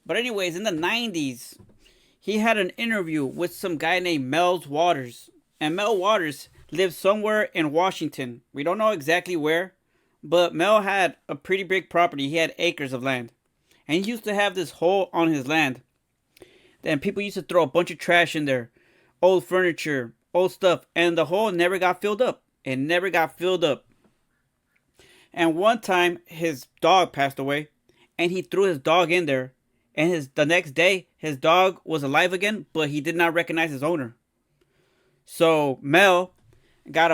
But anyways, in the 90s, he had an interview with some guy named Mels Waters. And Mel Waters lived somewhere in Washington. We don't know exactly where, but Mel had a pretty big property. He had acres of land. And he used to have this hole on his land. And people used to throw a bunch of trash in there. Old furniture, old stuff. And the hole never got filled up. It never got filled up. And one time, his dog passed away. And he threw his dog in there. And the next day, his dog was alive again, but he did not recognize his owner. So Mel got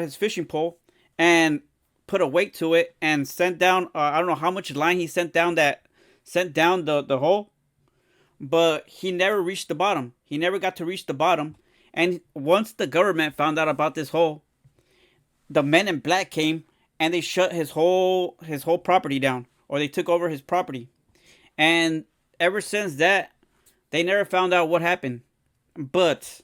his fishing pole and put a weight to it and sent down. I don't know how much line he sent down the hole, but he never reached the bottom. He never got to reach the bottom. And once the government found out about this hole, the men in black came and they shut his whole property down, or they took over his property. And ever since that, they never found out what happened. But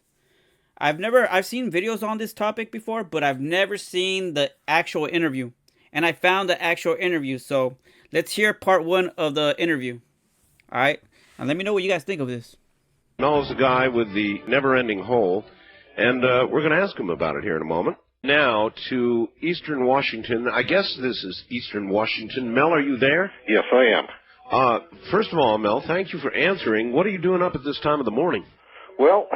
I've seen videos on this topic before, but I've never seen the actual interview. And I found the actual interview. So let's hear part 1 of the interview. All right. And let me know what you guys think of this. Knows the guy with the never-ending hole, and we're going to ask him about it here in a moment. Now to Eastern Washington. I guess this is Eastern Washington. Mel, are you there? Yes, I am. First of all, Mel, thank you for answering. What are you doing up at this time of the morning? Well,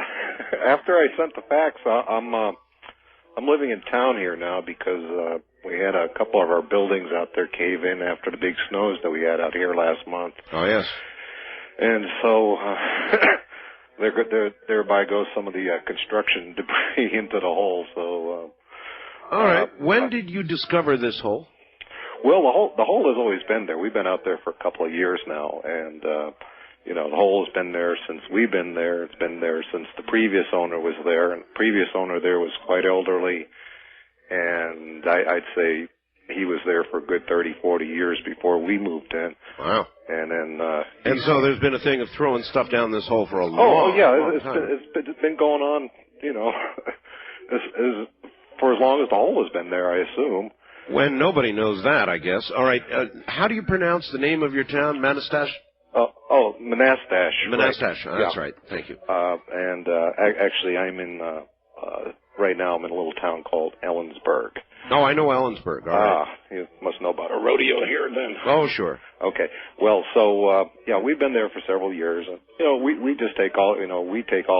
after I sent the fax, I'm living in town here now because we had a couple of our buildings out there cave in after the big snows that we had out here last month. Oh, yes. And so thereby goes some of the construction debris into the hole. So, all right. When did you discover this hole? Well, the hole has always been there. We've been out there for a couple of years now, and the hole has been there since we've been there. It's been there since the previous owner was there, and the previous owner there was quite elderly, and I'd say he was there for a good 30, 40 years before we moved in. Wow. And then and so there's been a thing of throwing stuff down this hole for a long time. It's been going on, for as long as the hole has been there, I assume. When nobody knows that, I guess. All right. How do you pronounce the name of your town? Manastash? Manastash. Manastash. Right. That's right. Thank you. Actually, I'm in, right now I'm in a little town called Ellensburg. Oh, I know Ellensburg. All right. You must know about a rodeo here then. Oh, sure. Okay. Well, so, we've been there for several years. And, we just take all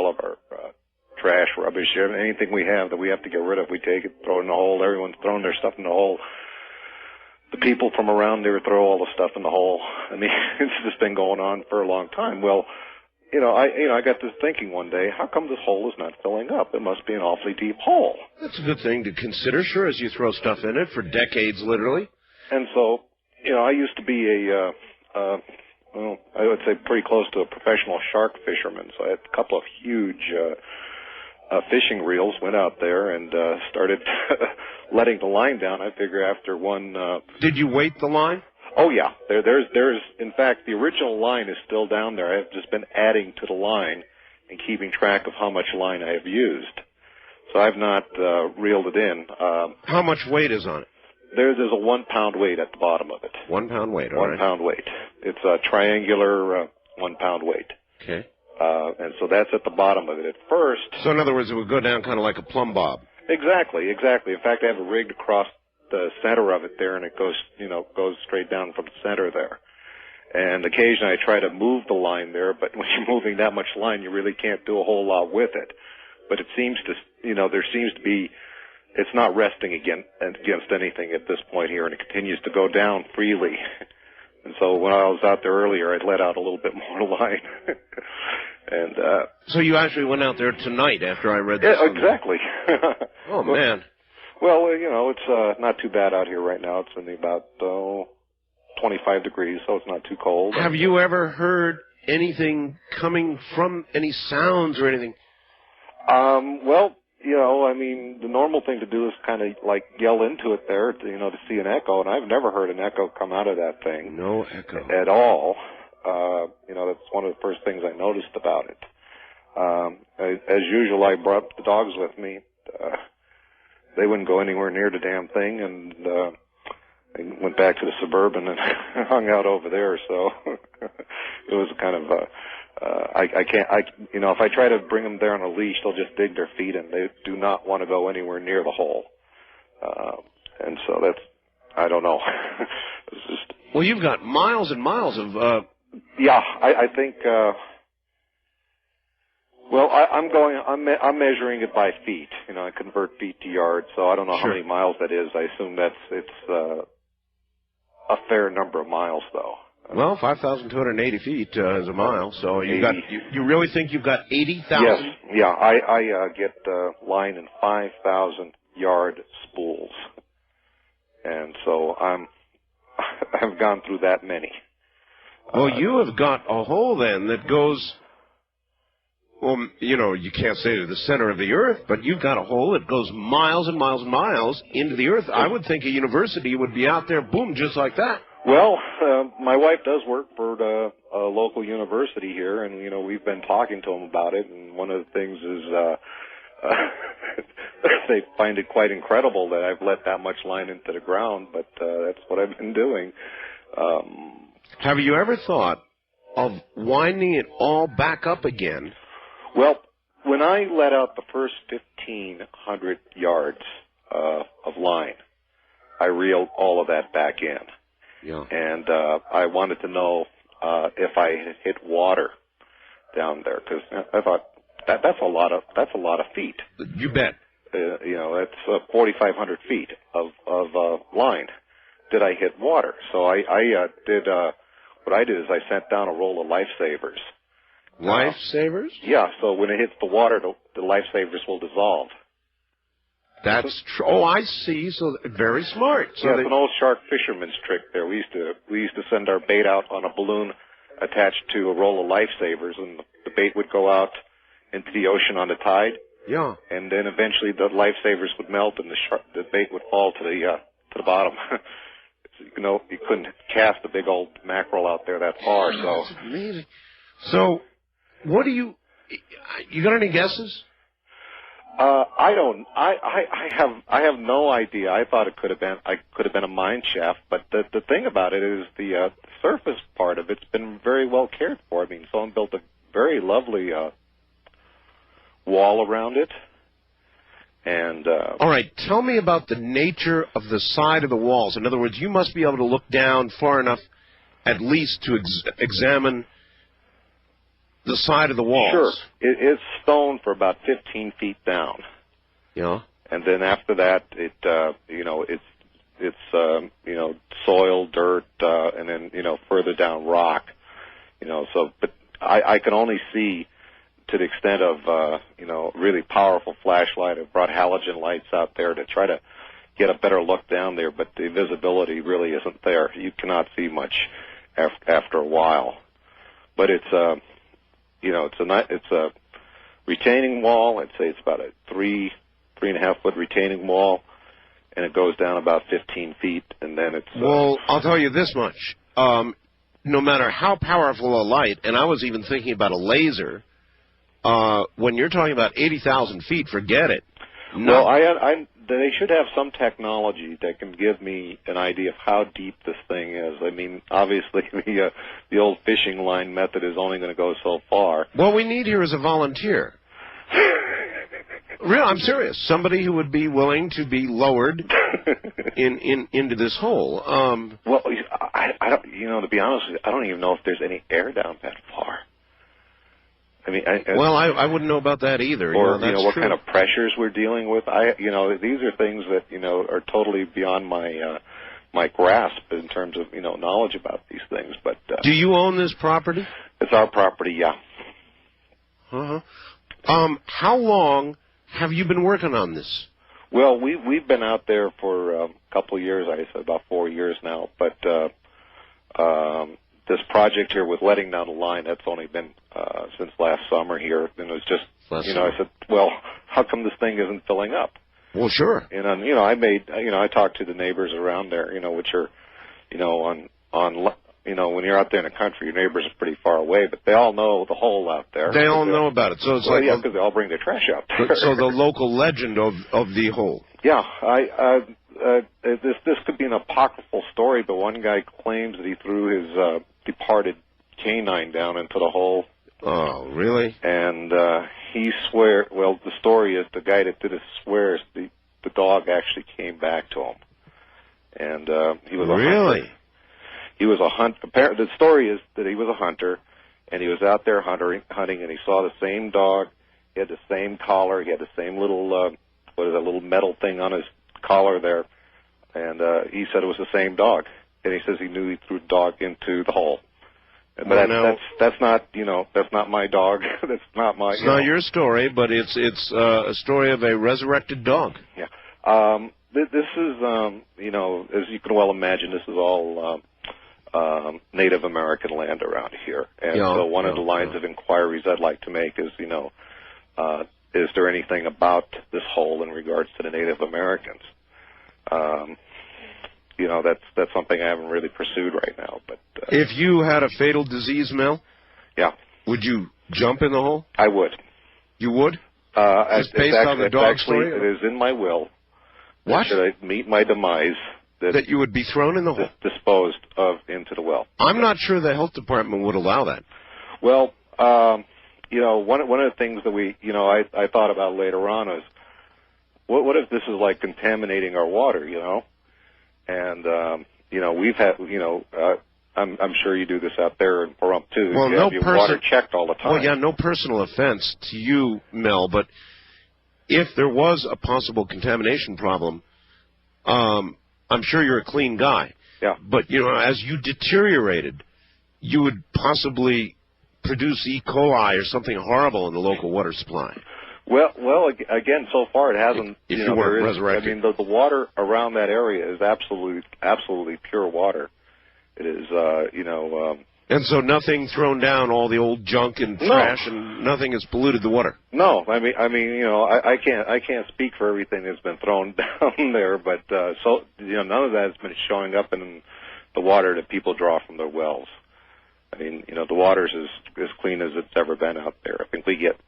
of our, trash, rubbish, anything we have that we have to get rid of, we take it, throw it in the hole. Everyone's throwing their stuff in the hole. The people from around there throw all the stuff in the hole. I mean, it's just been going on for a long time. Well, I got this thinking one day, how come this hole is not filling up? It must be an awfully deep hole. That's a good thing to consider, sure, as you throw stuff in it for decades, literally. And so, I used to be I would say pretty close to a professional shark fisherman. So I had a couple of huge fishing reels, went out there and started letting the line down. I figure after one... Did you weight the line? Oh, yeah. There's, in fact, the original line is still down there. I've just been adding to the line and keeping track of how much line I have used. So I've not reeled it in. How much weight is on it? There's a 1 pound weight at the bottom of it. 1 pound weight, all right. 1 pound weight. It's a triangular 1 pound weight. Okay. And so that's at the bottom of it at first. So in other words, it would go down kind of like a plumb bob. Exactly. In fact, I have it rigged across the center of it there, and it goes straight down from the center there. And occasionally I try to move the line there, but when you're moving that much line, you really can't do a whole lot with it. But it seems to, there seems to be, it's not resting against anything at this point here, and it continues to go down freely. And so when I was out there earlier, I'd let out a little bit more line. And so you actually went out there tonight after I read this? Yeah, exactly. Oh, man. Well, it's not too bad out here right now. It's only about 25 degrees, so it's not too cold. Have you ever heard anything coming from any sounds or anything? Well, the normal thing to do is kind of like yell into it there, to see an echo, and I've never heard an echo come out of that thing. No echo. At all. That's one of the first things I noticed about it. As usual, I brought the dogs with me. They wouldn't go anywhere near the damn thing, and I went back to the Suburban and hung out over there, so was kind of I can't if I try to bring them there on a leash, they'll just dig their feet in. They do not want to go anywhere near the hole, and so that's I don't know. It's just, well, you've got miles and miles of. Yeah, I think. Well, I'm measuring it by feet. I convert feet to yards, so I don't know how many miles that is. I assume it's a fair number of miles, though. Well, 5,280 feet is a mile, so you really think you've got 80,000? Yes, yeah. I get line in 5,000 yard spools, and so I've gone through that many. Well, you have got a hole then that goes. Well, you can't say to the center of the earth, but you've got a hole that goes miles and miles and miles into the earth. I would think a university would be out there, boom, just like that. Well, my wife does work for a local university here, and, we've been talking to them about it, and one of the things is they find it quite incredible that I've let that much line into the ground, but that's what I've been doing. Have you ever thought of winding it all back up again? Well, when I let out the first 1,500 yards of line, I reeled all of that back in. Yeah. And I wanted to know if I had hit water down there, because I thought that's a lot of feet. You bet. That's 4,500 feet of line. Did I hit water? So what I did is I sent down a roll of lifesavers. Lifesavers? Yeah, so when it hits the water, the lifesavers will dissolve. That's true. Oh, I see. So very smart. So it's an old shark fisherman's trick there. We used to send our bait out on a balloon attached to a roll of lifesavers, and the bait would go out into the ocean on the tide. Yeah. And then eventually the lifesavers would melt, and the bait would fall to the bottom. You couldn't cast a big old mackerel out there that far. So that's amazing. So, what do you got any guesses? I don't. I have no idea. I thought it could have been a mine shaft, but the thing about it is the surface part of it's been very well cared for. I mean, someone built a very lovely wall around it. And all right, tell me about the nature of the side of the walls. In other words, you must be able to look down far enough, at least, to examine the side of the walls. Sure, it's stone for about 15 feet down. Yeah. And then after that, it's soil, dirt, and then further down rock. So, but I can only see to the extent of, really powerful flashlight. I've brought halogen lights out there to try to get a better look down there, but the visibility really isn't there. You cannot see much after a while. But it's a retaining wall. I'd say it's about a 3.5 foot retaining wall, and it goes down about 15 feet, and then it's... Well, I'll tell you this much. No matter how powerful a light, and I was even thinking about a laser, when you're talking about 80,000 feet, forget it. No. Well, they should have some technology that can give me an idea of how deep this thing is. I mean, obviously, the old fishing line method is only going to go so far. What we need here is a volunteer. Real, I'm serious. Somebody who would be willing to be lowered into this hole. Well, I don't. To be honest with you, I don't even know if there's any air down that far. I mean, I wouldn't know about that either. Or that's what true. kind of pressures we're dealing with. These are things that are totally beyond my grasp in terms of knowledge about these things. But do you own this property? It's our property, yeah. How long have you been working on this? Well, we've been out there for a couple of years. I said about 4 years now. But this project here with letting down the line, that's only been since last summer here. And it was just, I said, well, how come this thing isn't filling up? Well, sure. And I talked to the neighbors around there, which are, when you're out there in the country, your neighbors are pretty far away, but they all know the hole out there. They all know about it. So it's because they all bring their trash out there. So the local legend of the hole. Yeah, this could be an apocryphal story, but one guy claims that he threw his departed canine down into the hole. Oh, really? And he well, the story is the guy that did it swears the dog actually came back to him. And he was a really? hunter. He was a hunt. The story is that he was a hunter, and he was out there hunting, and he saw the same dog. He had the same collar. He had the same little little metal thing on his collar there, and he said it was the same dog. And he says he knew he threw the dog into the hole. But that's not that's not my dog. That's not my. It's not your story, but it's a story of a resurrected dog. Yeah. This is as you can well imagine, this is all Native American land around here, and so one of the lines of inquiries I'd like to make is is there anything about this hole in regards to the Native Americans? That's something I haven't really pursued right now. But if you had a fatal disease, Mel, yeah, would you jump in the hole? I would. You would? It's based on the dog story? It is in my will. What? Should I meet my demise, that you would be thrown in the hole, disposed of into the well. I'm not sure the health department would allow that. Well, one of the things that I thought about later on is, what if this is like contaminating our water, And we've had, I'm sure you do this out there in Pahrump too. Well, you have your water checked all the time. Well, yeah, no personal offense to you, Mel, but if there was a possible contamination problem, I'm sure you're a clean guy. Yeah. But as you deteriorated, you would possibly produce E. coli or something horrible in the local water supply. Well, again, so far it hasn't. If you weren't resurrected. I mean, the water around that area is absolutely pure water. It is, And so nothing thrown down, all the old junk and trash, and nothing has polluted the water. No, I mean, I can't speak for everything that's been thrown down there, but none of that has been showing up in the water that people draw from their wells. I mean, the water's as clean as it's ever been out there. I think we get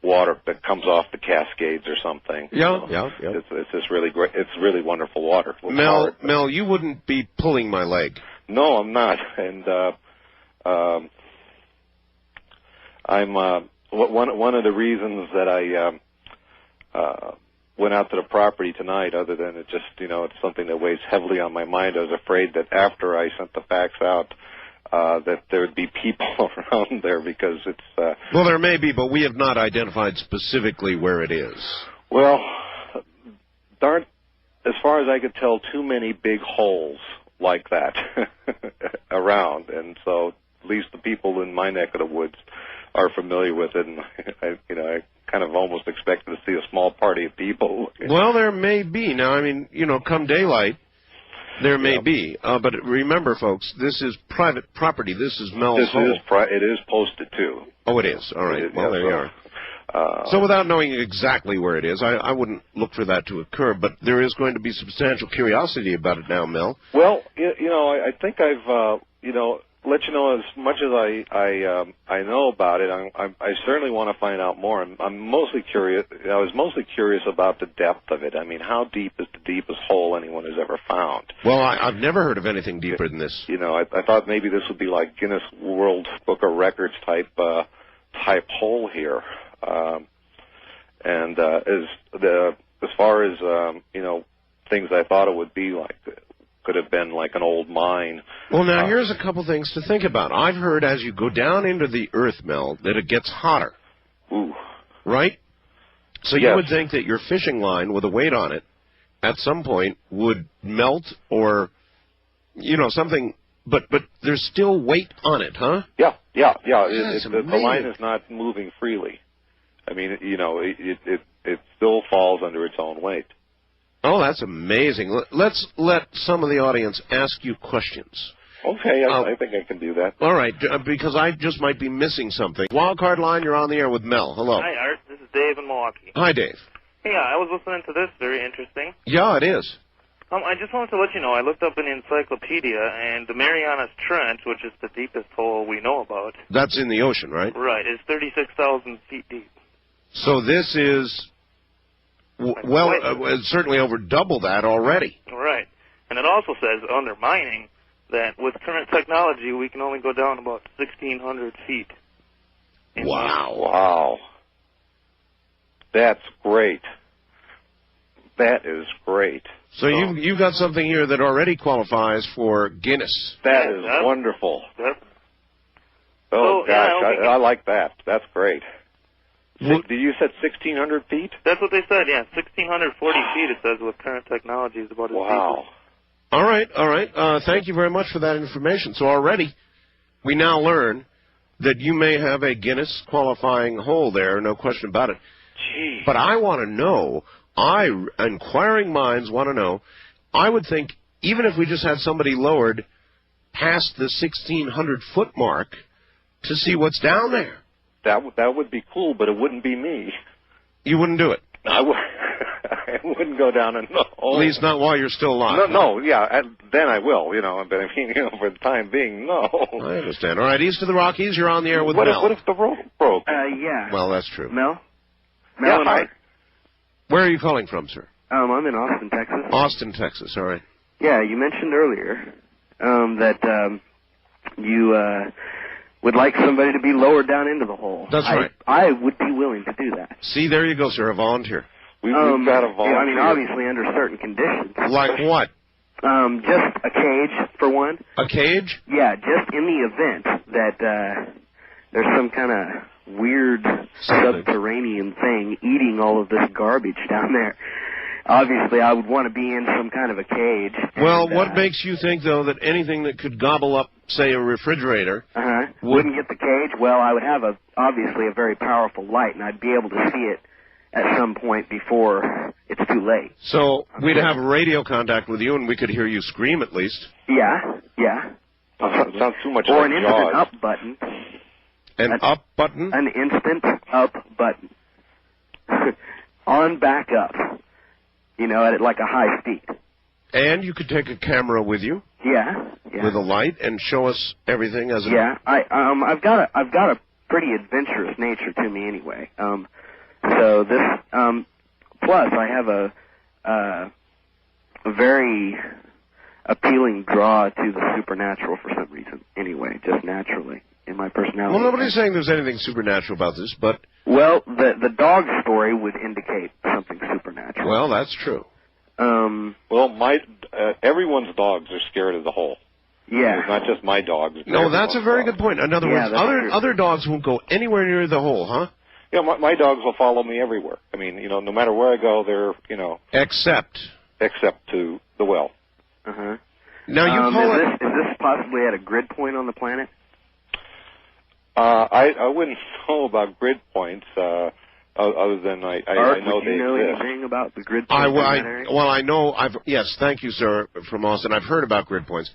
water that comes off the Cascades or something. Yeah. It's just really great. It's really wonderful water. Mel, you wouldn't be pulling my leg. No, I'm not. And I'm one of the reasons that I went out to the property tonight, other than it just it's something that weighs heavily on my mind. I was afraid that after I sent the fax out, that there would be people around there because it's. Well, there may be, but we have not identified specifically where it is. Well, there aren't, as far as I could tell, too many big holes like that around, and so at least the people in my neck of the woods are familiar with it, and I kind of almost expected to see a small party of people. Well, there may be. Now, I mean, come daylight, there may be. But remember, folks, this is private property. This is Mel's home. It is posted, too. Oh, it is. All right. Well, there you are. So without knowing exactly where it is, I wouldn't look for that to occur, but there is going to be substantial curiosity about it now, Mel. Well, I think I've, let you know as much as I know about it. I certainly want to find out more. I'm mostly curious. I was mostly curious about the depth of it. I mean, how deep is the deepest hole anyone has ever found? Well, I've never heard of anything deeper than this. I thought maybe this would be like Guinness World Book of Records type hole here. And as far as things I thought it would be like, could have been like an old mine. Well, now here's a couple things to think about. I've heard as you go down into the earth, Mel, that it gets hotter. Ooh. Right? So yes. You would think that your fishing line with a weight on it at some point would melt or something, but there's still weight on it, huh? Yeah. The line is not moving freely. I mean, it still falls under its own weight. Oh, that's amazing. Let's let some of the audience ask you questions. Okay, I think I can do that. All right, because I just might be missing something. Wildcard line, you're on the air with Mel. Hello. Hi, Art. This is Dave in Milwaukee. Hi, Dave. Hey, I was listening to this. Very interesting. Yeah, it is. I just wanted to let you know, I looked up in the encyclopedia, and the Marianas Trench, which is the deepest hole we know about. That's in the ocean, right? Right. Is 36,000 feet deep. So this is, certainly over double that already. Right. And it also says under mining, that with current technology, we can only go down about 1,600 feet. Wow. That's great. That is great. So you've got something here that already qualifies for Guinness. That is wonderful. Yep. Oh, So, yeah, gosh, I like that. That's great. What- Did you said 1,600 feet? That's what they said, yeah. 1,640 feet, it says, with current technology is about as deep Wow. All right. Thank you very much for that information. So already we now learn that you may have a Guinness qualifying hole there, no question about it. Gee. But I want to know, inquiring minds want to know, I would think even if we just had somebody lowered past the 1,600-foot mark to see what's down there. That would be cool, but it wouldn't be me. You wouldn't do it. I wouldn't go down and no. At least not while you're still alive. No, yeah, then I will, but I mean, for the time being, no. I understand. All right, east of the Rockies, you're on the air with What Mel. if the rope broke? Yeah. Well, that's true. Mel? Yeah, hi. Where are you calling from, sir? I'm in Austin, Texas. Austin, Texas. All right. Yeah, you mentioned earlier that you would like somebody to be lowered down into the hole. That's right. I would be willing to do that. See, there you go, sir, a volunteer. We've got a volunteer. Yeah, I mean, obviously under certain conditions. Like what? Just a cage, for one. A cage? Yeah, just in the event that there's some kind of weird subterranean thing eating all of this garbage down there. Obviously, I would want to be in some kind of a cage. Well, what makes you think, though, that anything that could gobble up, say, a refrigerator... wouldn't get the cage? Well, I would have, obviously, a very powerful light, and I'd be able to see it at some point before it's too late. So we'd have radio contact with you, and we could hear you scream, at least. Yeah. Sounds too much or like an Jaws. instant up button. An up button? An instant up button. On back up. At like a high speed. And you could take a camera with you. Yeah. With a light and show us everything as it... Yeah, I've got a pretty adventurous nature to me anyway. So this plus I have a very appealing draw to the supernatural for some reason. Anyway, just naturally in my personality. Well, nobody's saying there's anything supernatural about this, but... Well, the dog story would indicate something supernatural. Well, that's true. Well, everyone's dogs are scared of the hole. Yeah. It's not just my dogs. No, that's a very good point. In other words, other dogs won't go anywhere near the hole, huh? Yeah, my dogs will follow me everywhere. I mean, no matter where I go, they're, Except to the well. Uh-huh. Now, you call is this possibly at a grid point on the planet? I wouldn't know about grid points, other than I know they exist. Know anything about the grid points in that area? Well, I know. Yes, thank you, sir, from Austin. I've heard about grid points,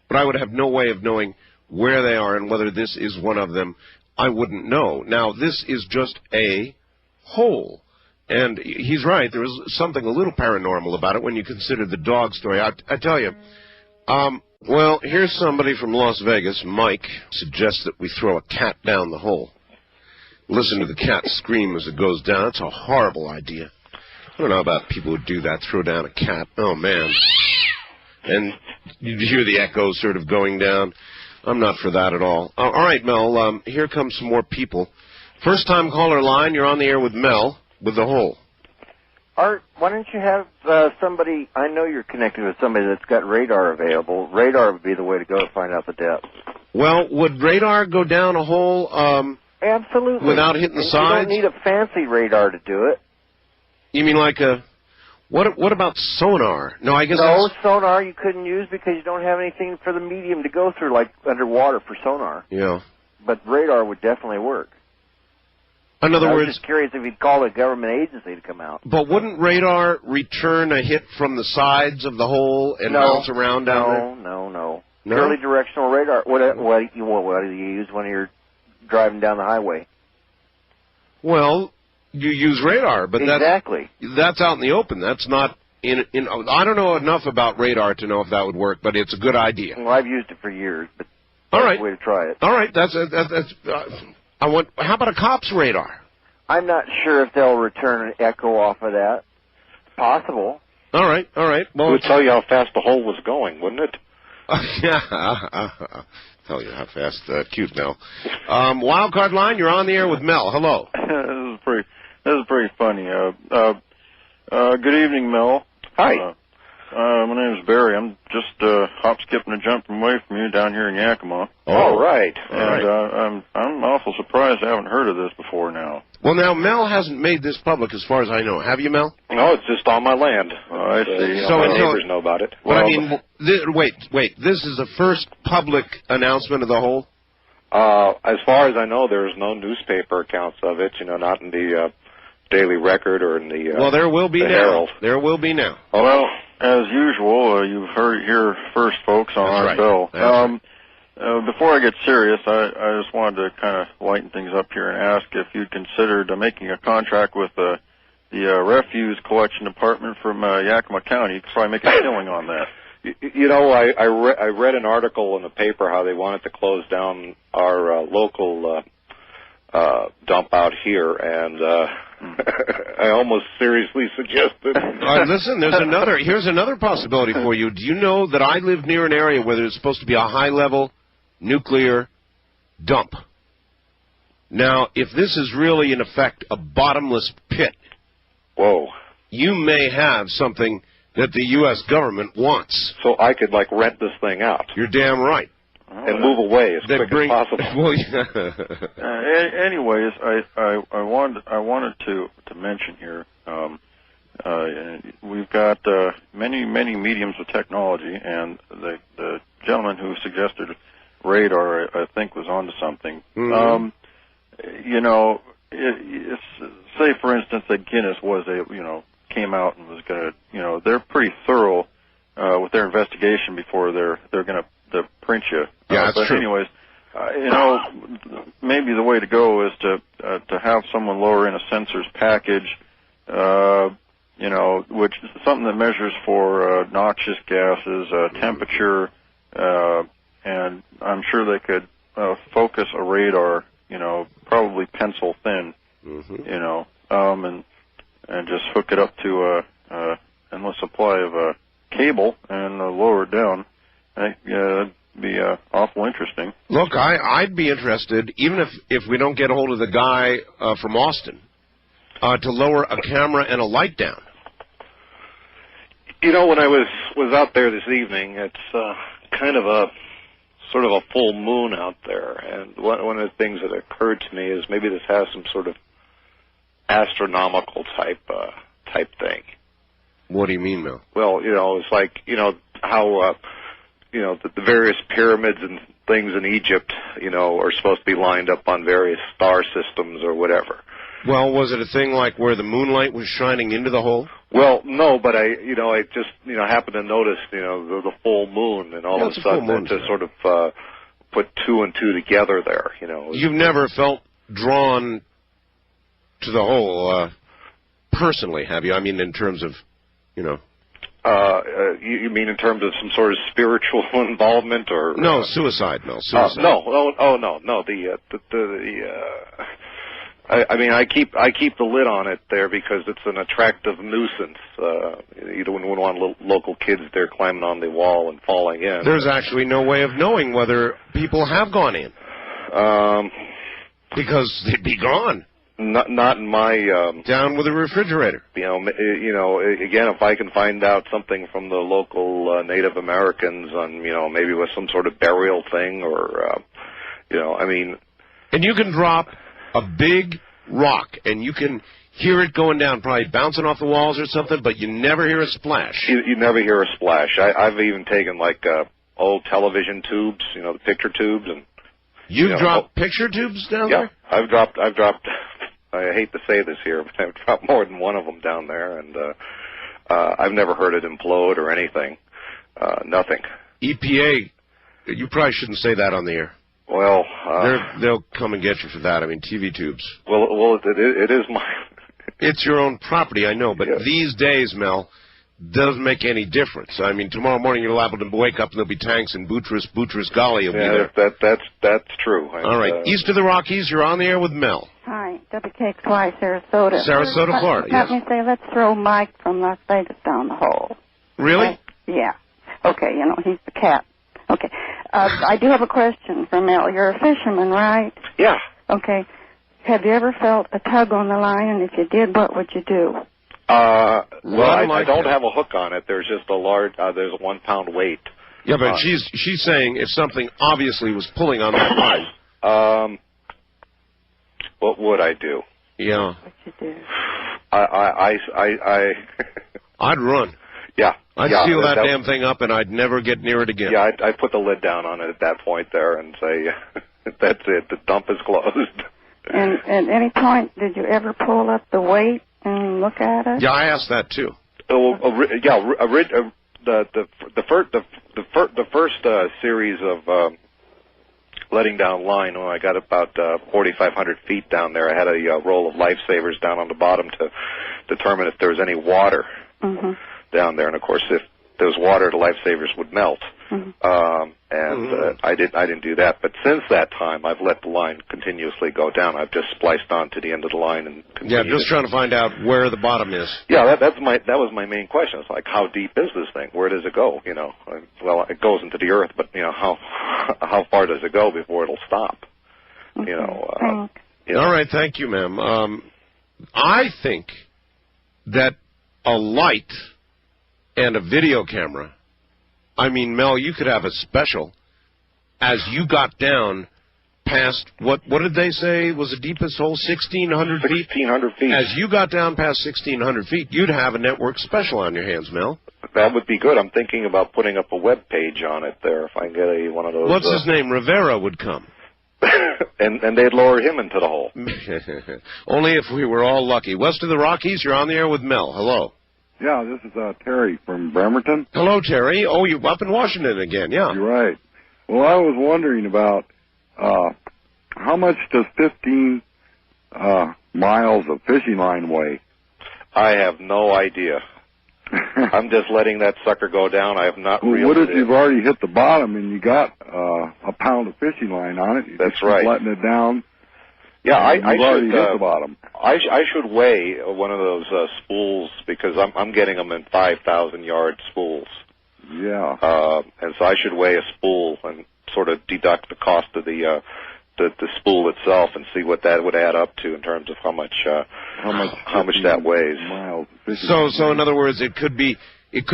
but I would have no way of knowing where they are and whether this is one of them. I wouldn't know. Now, this is just a hole. And he's right. There is something a little paranormal about it when you consider the dog story. I tell you. Well, here's somebody from Las Vegas, Mike, suggests that we throw a cat down the hole. Listen to the cat scream as it goes down. That's a horrible idea. I don't know about people who do that, throw down a cat. Oh, man. And you hear the echoes sort of going down. I'm not for that at all. All right, Mel, here comes some more people. First-time caller line, you're on the air with Mel with the hole. Art, why don't you have somebody, I know you're connected with somebody that's got radar available. Radar would be the way to go to find out the depth. Well, would radar go down a hole Absolutely. without hitting the sides? You don't need a fancy radar to do it. You mean like a... What about sonar? No, I guess No, sonar you couldn't use because you don't have anything for the medium to go through, like underwater for sonar. Yeah. But radar would definitely work. In other words... I was just curious if you'd call a government agency to come out. But wouldn't radar return a hit from the sides of the hole and bounce around down there? No. Purely directional radar. What do you use when you're driving down the highway? Well, you use radar, but exactly. That's out in the open. That's not in. I don't know enough about radar to know if that would work, but it's a good idea. Well, I've used it for years, but all right, that's the way to try it. All right, that's. How about a cop's radar? I'm not sure if they'll return an echo off of that. Possible. All right. Well, it would tell you how fast the hole was going, wouldn't it? Yeah, I'll tell you how fast. Cute, Mel. Wild card line, you're on the air with Mel. Hello. This is pretty funny. Good evening, Mel. Hi. My name is Barry. I'm just hop, skipping, and jumping away from you down here in Yakima. All right. And I'm awful surprised I haven't heard of this before now. Well, now, Mel hasn't made this public as far as I know. Have you, Mel? No, it's just on my land. I see. So my neighbors know about it. But, I mean, wait. This is the first public announcement of the hole? As far as I know, there's no newspaper accounts of it, not in the Daily Record or in the well, there will be the now. Herald. There will be now. Well, as usual, you've heard it here first, folks, on That's our right. bill. That's Before I get serious, I just wanted to kind of lighten things up here and ask if you'd considered making a contract with the refuse collection department from Yakima County. You could probably make a killing on that. I read an article in the paper how they wanted to close down our local dump out here, and I almost seriously suggested. Listen, here's another possibility for you. Do you know that I live near an area where there's supposed to be a high-level nuclear dump? Now, if this is really, in effect, a bottomless pit, Whoa. you may have something that the U.S. government wants. So I could, rent this thing out. You're damn right. And move away as quick as possible. Well, yeah. Anyways, I wanted to mention here, we've got many mediums of technology, and the gentleman who suggested radar, I think, was onto something. Mm-hmm. Say for instance that Guinness came out and was going to, they're pretty thorough with their investigation before they're going to print you. Yeah, that's but true. anyways, maybe the way to go is to have someone lower in a sensors package, which is something that measures for noxious gases, temperature, and I'm sure they could focus a radar, probably pencil thin, and just hook it up to a endless supply of cable and lower it down. That'd be awful interesting. Look, I'd be interested, even if we don't get a hold of the guy from Austin, to lower a camera and a light down. When I was out there this evening, it's kind of a sort of a full moon out there, and one of the things that occurred to me is maybe this has some sort of astronomical type thing. What do you mean, Mel? Well, it's like how the various pyramids and things in Egypt, are supposed to be lined up on various star systems or whatever. Well, was it a thing like where the moonlight was shining into the hole? Well, no, but I just, happened to notice, the full moon, and all of a sudden it just sort of put two and two together there, You've never felt drawn to the hole, personally, have you? I mean, in terms of, you mean in terms of some sort of spiritual involvement, or no, suicide, Mel. Suicide. No. I keep the lid on it there because it's an attractive nuisance. You don't want local kids there climbing on the wall and falling in. There's actually no way of knowing whether people have gone in, because they'd be gone. Not in my down with a refrigerator. Again, if I can find out something from the local Native Americans on, maybe with some sort of burial thing, or And you can drop a big rock, and you can hear it going down, probably bouncing off the walls or something, but you never hear a splash. You never hear a splash. I've even taken old television tubes, the picture tubes, and you've dropped picture tubes down there? I've dropped. I hate to say this here, but I've dropped more than one of them down there, and I've never heard it implode or anything. Nothing. EPA, you probably shouldn't say that on the air. Well, they'll come and get you for that. I mean, TV tubes. Well, it is my. It's your own property, I know, but these days, Mel, doesn't make any difference. I mean, tomorrow morning you're liable to wake up and there'll be tanks in Boutros Golly will be there. That's true. All right, east of the Rockies, you're on the air with Mel. Hi, WKXY, Sarasota. Sarasota, Florida, yes. Let me say, let's throw Mike from Las Vegas down the hole. Really? Okay? Yeah. Okay, he's the cat. Okay. I do have a question for Mel. You're a fisherman, right? Yeah. Okay. Have you ever felt a tug on the line? And if you did, what would you do? Well, I don't have a hook on it. There's just a large, there's a 1 pound weight. Yeah, but she's saying if something obviously was pulling on that line. What would I do? Yeah. What you do? I'd run. Yeah. I'd seal that damn thing up, and I'd never get near it again. Yeah, I'd put the lid down on it at that point there and say, that's it, the dump is closed. And at any point, did you ever pull up the weight and look at it? Yeah, I asked that too. The first series of letting down line, when I got about 4,500 feet down there, I had a roll of lifesavers down on the bottom to determine if there was any water down there, and of course, if there was water, the lifesavers would melt. I didn't do that. But since that time, I've let the line continuously go down. I've just spliced on to the end of the line and continued. Yeah, just trying to find out where the bottom is. Yeah, that was my main question. It's like, how deep is this thing? Where does it go? You know, well, it goes into the earth, but you know, how far does it go before it'll stop? You know. All right, thank you, ma'am. I think that a light and a video camera. I mean, Mel, you could have a special as you got down past, what did they say was the deepest hole, 1,600 feet? 1,600 feet. As you got down past 1,600 feet, you'd have a network special on your hands, Mel. That would be good. I'm thinking about putting up a web page on it there if I can get one of those. What's his name? Rivera would come. and they'd lower him into the hole. Only if we were all lucky. West of the Rockies, you're on the air with Mel. Hello. Yeah, this is Terry from Bremerton. Hello, Terry. Oh, you're up in Washington again, yeah. You're right. Well, I was wondering about how much does 15 miles of fishing line weigh? I have no idea. I'm just letting that sucker go down. I have not reeled What if it you've in. already hit the bottom and you got a pound of fishing line on it? That's right. Letting it down. Yeah, I already should hit the bottom. I should weigh one of those spools because I'm getting them in 5,000 yard spools. Yeah. And so I should weigh a spool and sort of deduct the cost of the spool itself and see what that would add up to in terms of how much that weighs. Miles so in other words, it could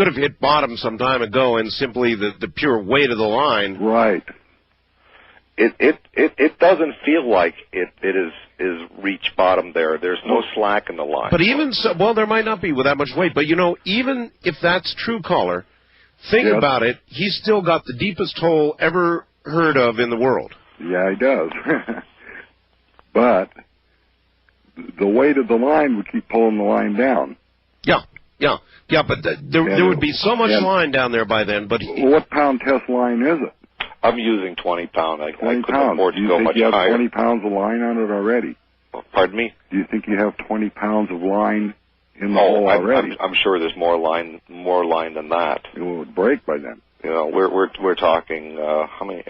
have hit bottom some time ago, and simply the pure weight of the line. Right. It doesn't feel like it is reached bottom there. There's no slack in the line. But even so, well, there might not be with that much weight. But you know, even if that's true, caller, think about it. He's still got the deepest hole ever heard of in the world. Yeah, he does. But the weight of the line would keep pulling the line down. Yeah. But there would be so much line down there by then. But what pound test line is it? I'm using 20 pound. I couldn't pounds. afford to go much higher. Do you think you have 20 pounds of line on it already? Pardon me? Do you think you have 20 pounds of line in the hole already? I'm sure there's more line than that. It would break by then. You know, we're talking how many?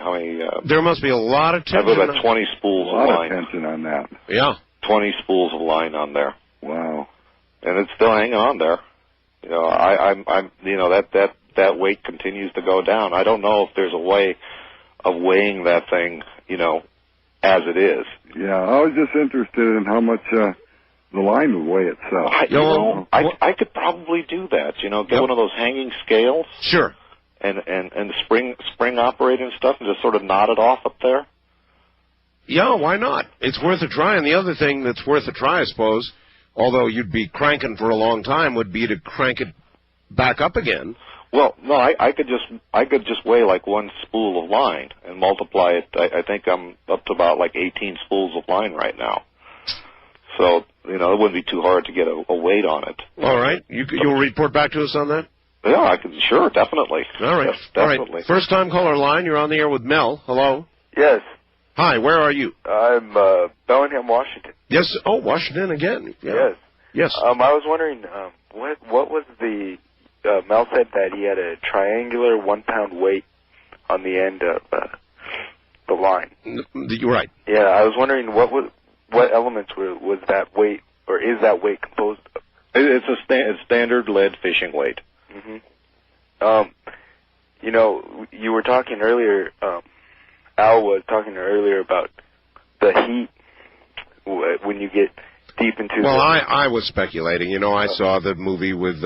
There must be a lot of tension. I have about 20 spools of line. A lot of tension on that. Yeah. 20 spools of line on there. Wow. And it's still hanging on there. You know, I'm you know, that weight continues to go down. I don't know if there's a way of weighing that thing, you know, as it is. Yeah, I was just interested in how much the line would weigh itself. I could probably do that. You know, get one of those hanging scales. Sure. And the spring operating stuff, and just sort of knot it off up there. Yeah, why not? It's worth a try. And the other thing that's worth a try, I suppose, although you'd be cranking for a long time, would be to crank it back up again. Well, no, I could just weigh like one spool of line and multiply it. I think I'm up to about like 18 spools of line right now. So, you know, it wouldn't be too hard to get a weight on it. All right. You'll report back to us on that? Yeah, I can. Sure, definitely. All right. Yes, definitely. All right. First time caller line. You're on the air with Mel. Hello. Yes. Hi. Where are you? I'm Bellingham, Washington. Yes. Oh, Washington again. Yeah. Yes. I was wondering what was the Mel said that he had a triangular 1 pound weight on the end of the line. You're right. Yeah, I was wondering what elements was that weight, or is that weight composed of? It's a standard lead fishing weight. Mm-hmm. you know, you were talking earlier, Al was talking earlier about the heat when you get deep into Well, I was speculating. You know, I saw the movie with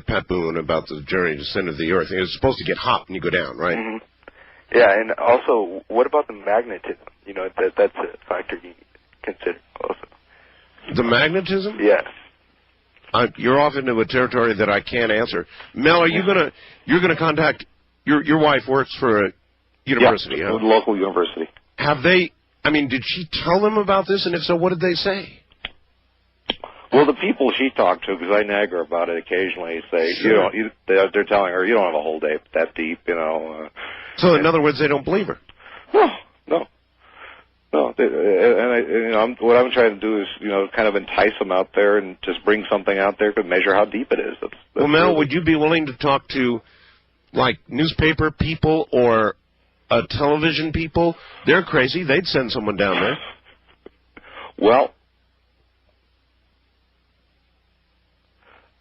Pat Boone about the journey to the center of the Earth. It was supposed to get hot when you go down, right? Mm-hmm. Yeah, and also, what about the magnetism? You know, that's a factor you consider also. The magnetism? Yes. You're off into a territory that I can't answer. Mel, you're gonna contact your wife works for a university, yeah, huh? a local university. Have they? I mean, did she tell them about this? And if so, what did they say? Well, the people she talked to, because I nag her about it occasionally, say, Sure. they're telling her, you don't have a whole day that deep, you know. So, in other words, they don't believe her. No. What I'm trying to do is, you know, kind of entice them out there and just bring something out there to measure how deep it is. That's well, Mel, really... would you be willing to talk to, like, newspaper people or television people? They're crazy. They'd send someone down there. Well,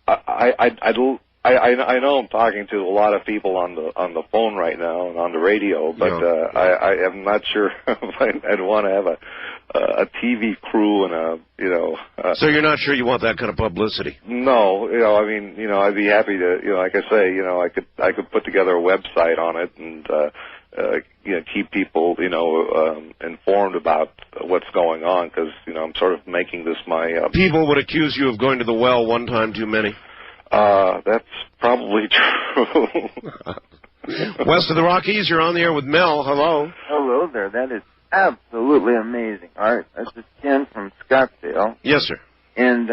I know I'm talking to a lot of people on the phone right now and on the radio, but I am not sure if I'd want to have a TV crew and So you're not sure you want that kind of publicity? No, you know, I mean, you know, I'd be happy to, you know, like I say, you know, I could put together a website on it and you know, keep people, you know, informed about what's going on, because, you know, I'm sort of making this my people would accuse you of going to the well one time too many. That's probably true. West of the Rockies, you're on the air with Mel. Hello. Hello there. That is absolutely amazing. All right, this is Ken from Scottsdale. Yes, sir. And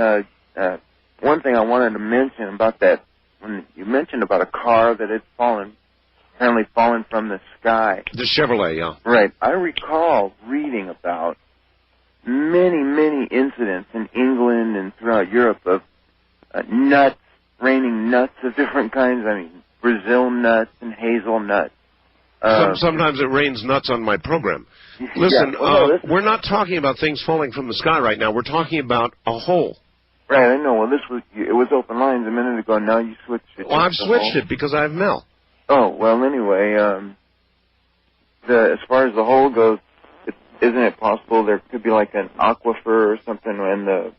one thing I wanted to mention about that, when you mentioned about a car that had apparently fallen from the sky. The Chevrolet, yeah. Right. I recall reading about many, many incidents in England and throughout Europe of nuts, raining nuts of different kinds. I mean, Brazil nuts and hazelnuts. Sometimes it rains nuts on my program. Listen, we're not talking about things falling from the sky right now. We're talking about a hole. Right, I know. Well, it was open lines a minute ago. Now you switched it. Well, I've switched it because I have Mel. Oh, well, anyway, as far as the hole goes, isn't it possible there could be like an aquifer or something and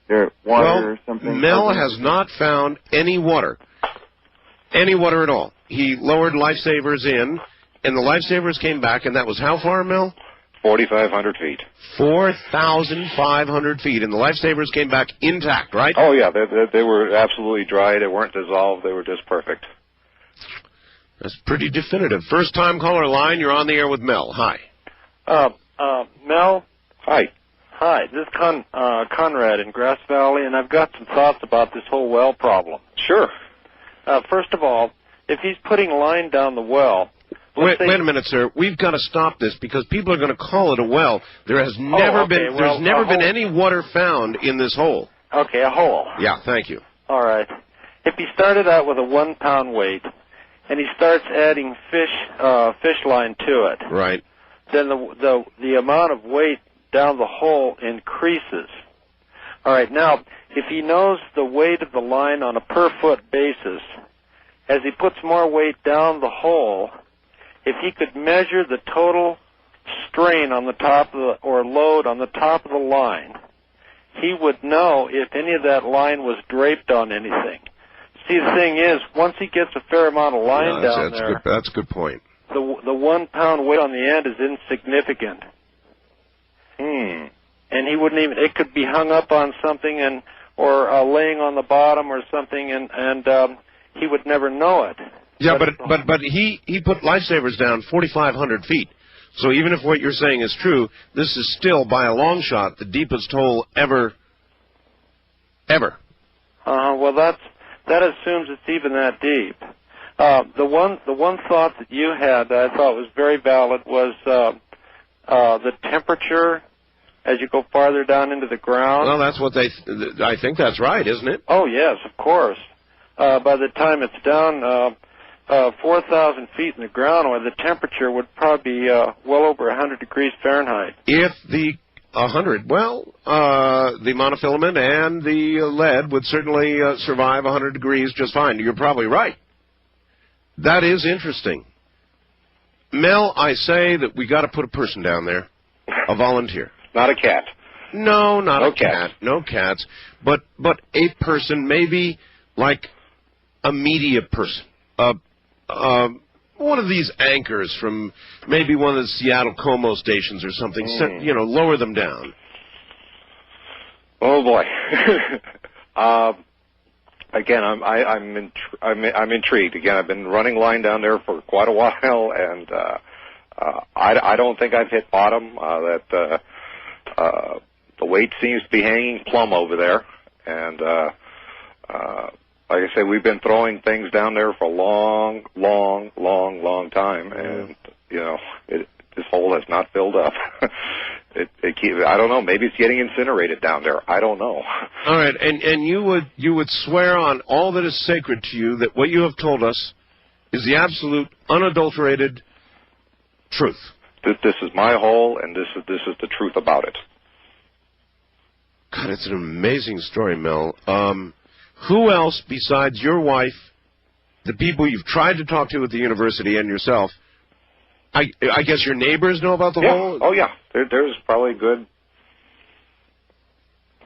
there's water or something? Mel has not found any water at all. He lowered lifesavers in, and the lifesavers came back, and that was how far, Mel? 4,500 feet. 4,500 feet, and the lifesavers came back intact, right? Oh, yeah, they were absolutely dry. They weren't dissolved. They were just perfect. That's pretty definitive. First-time caller line, you're on the air with Mel. Hi. Mel? Hi. Hi, this is Conrad in Grass Valley, and I've got some thoughts about this whole well problem. Sure. First of all, if he's putting line down the well... Wait a minute, sir. We've got to stop this because people are going to call it a well. There has never been any water found in this hole. Okay, a hole. Yeah, thank you. All right. If he started out with a 1 pound weight and he starts adding fish line to it, right, then the amount of weight down the hole increases. All right. Now, if he knows the weight of the line on a per foot basis, as he puts more weight down the hole, if he could measure the total strain on the top of or load on the top of the line, he would know if any of that line was draped on anything. See, the thing is, once he gets a fair amount of line down there, that's a good point. The 1 pound weight on the end is insignificant. And he wouldn't even. It could be hung up on something or laying on the bottom or something, and he would never know it. Yeah, but he put lifesavers down 4,500 feet. So even if what you're saying is true, this is still by a long shot the deepest hole ever. Well, that assumes it's even that deep. The one thought that you had that I thought was very valid was the temperature as you go farther down into the ground. Well, that's what I think that's right, isn't it? Oh yes, of course. By the time it's down 4,000 feet in the ground, where the temperature would probably be well over 100 degrees Fahrenheit. If the 100, the monofilament and the lead would certainly survive 100 degrees just fine. You're probably right. That is interesting. Mel, I say that we got to put a person down there, a volunteer. Not a cat. No, not No a cat. cats. No cats. But a person, maybe like a media person. One of these anchors from maybe one of the Seattle Como stations or something. Lower them down. Oh boy. Again, I'm intrigued. Again, I've been running line down there for quite a while, and I don't think I've hit bottom. The weight seems to be hanging plumb over there, and like I say, we've been throwing things down there for a long time, and this hole has not filled up. I don't know. Maybe it's getting incinerated down there. I don't know. All right, and you would swear on all that is sacred to you that what you have told us is the absolute, unadulterated truth. This is my hole, and this is the truth about it. God, it's an amazing story, Mel. Who else besides your wife, the people you've tried to talk to at the university, and yourself? I guess your neighbors know about the hole? Oh, yeah. There's probably good...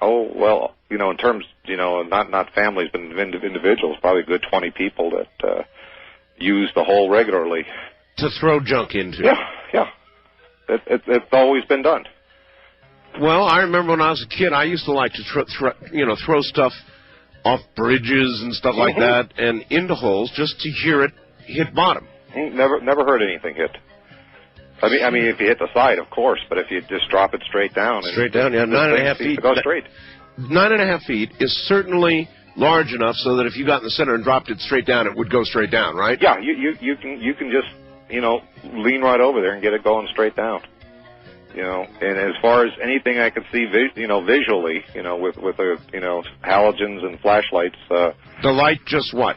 Oh, well, in terms, not families, but individuals, probably a good 20 people that use the hole regularly. To throw junk into? Yeah. It's always been done. Well, I remember when I was a kid, I used to like to throw stuff off bridges and stuff like that, and into holes just to hear it hit bottom. Never heard anything hit. I mean, if you hit the side, of course, but if you just drop it straight down, yeah, 9.5 feet. Go straight. 9.5 feet is certainly large enough so that if you got in the center and dropped it straight down, it would go straight down, right? Yeah, you can just lean right over there and get it going straight down. And as far as anything I can see, visually, with the halogens and flashlights, the light just what?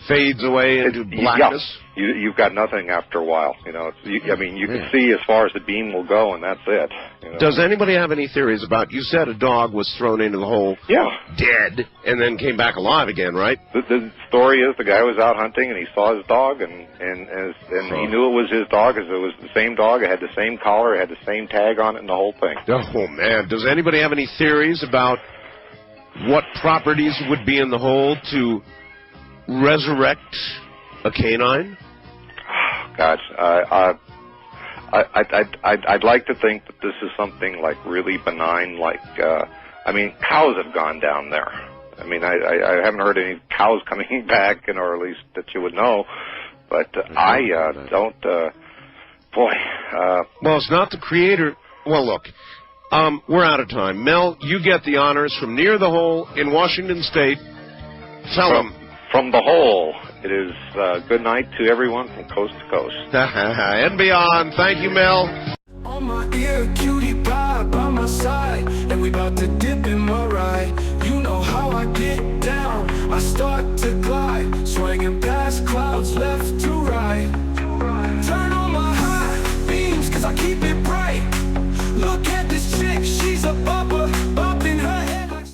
Fades away into blackness? Yeah. You've got nothing after a while. You can see as far as the beam will go, and that's it. Does anybody have any theories about, you said a dog was thrown into the hole dead and then came back alive again, right? The story is the guy was out hunting and he saw his dog and he knew it was his dog because it was the same dog. It had the same collar, it had the same tag on it and the whole thing. Oh, man. Does anybody have any theories about what properties would be in the hole to resurrect a canine? Gosh, I'd like to think that this is something like really benign, like cows have gone down there. I haven't heard any cows coming back, or at least that you would know. But I don't. Well, it's not the creator. Well, look, we're out of time. Mel, you get the honors from near the hole in Washington State. Tell them. From the hole, it is good night to everyone from coast to coast. And beyond. Thank you, Mel. On my ear, cutie pie by my side, and we about to dip in my ride. You know how I get down, I start to glide, swinging past clouds left to right.